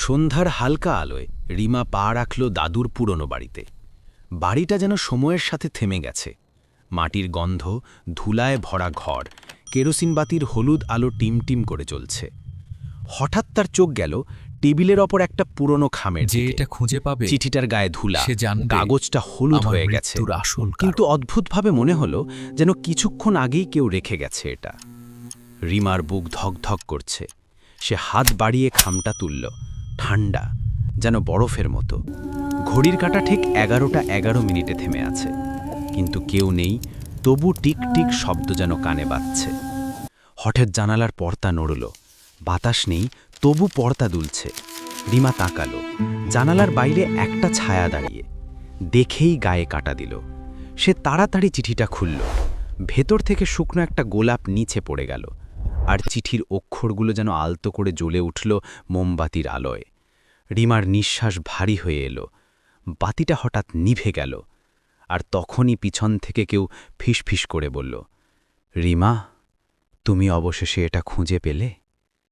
সন্ধ্যার হালকা আলোয় রিমা পা রাখল দাদুর পুরনো বাড়িতে। বাড়িটা যেন সময়ের সাথে থেমে গেছে। মাটির গন্ধ, ধুলায় ভরা ঘর, কেরোসিন বাতির হলুদ আলো টিমটিম করে চলছে। হঠাৎ তার চোখ গেল টেবিলের ওপর একটা পুরনো খামের যে দিকে। এটা খুঁজে পাবে চিঠিটার গায়ে ধুলা, সে জানবে কাগজটা হলুদ আমার হয়ে গেছে, মৃত্যুর আসল কিন্তু কারণ। অদ্ভুতভাবে মনে হলো যেন কিছুক্ষণ আগেই কেউ রেখে গেছে এটা। রিমার বুক ধকধক করছে। সে হাত বাড়িয়ে খামটা তুলল। ঠান্ডা, যেন বরফের মতো। ঘড়ির কাঁটা ঠিক 11টা 11 মিনিটে থেমে আছে, কিন্তু কেউ নেই। তবু টিক টিক শব্দ যেন কানে বাজছে। হঠাৎ জানালার পর্দা নড়ল। বাতাস নেই, তবু পর্দা দুলছে। রিমা তাকালো। জানালার বাইরে একটা ছায়া দাঁড়িয়ে। দেখেই গায়ে কাটা দিল। সে তাড়াতাড়ি চিঠিটা খুলল। ভেতর থেকে শুকনো একটা গোলাপ নিচে পড়ে গেল, আর চিঠির অক্ষরগুলো যেন আলতো করে জ্বলে উঠল মোমবাতির আলোয়। রিমার নিঃশ্বাস ভারী হয়ে এলো। বাতিটা হঠাৎ নিভে গেল, আর তখনই পিছন থেকে কেউ ফিসফিস করে বলল, রিমা, তুমি অবশেষে এটা খুঁজে পেলে?